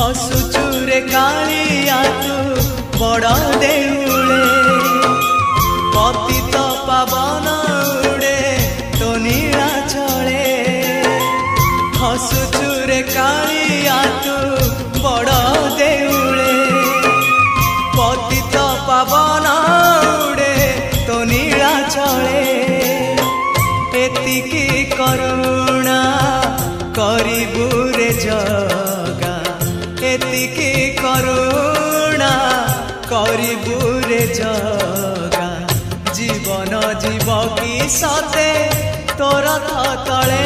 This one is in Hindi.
हसुचुरे कालिया तू बड़ देउले पतित पावन उड़े तो नीला चले हसुचुरे कालिया तू बड़ देउले पतित पावन उड़े तो नीला चले एतिकी करुणा करिबु रे जगा एतिकी करुणा करिबु रे जगा जीवन जीव की सते तोर तले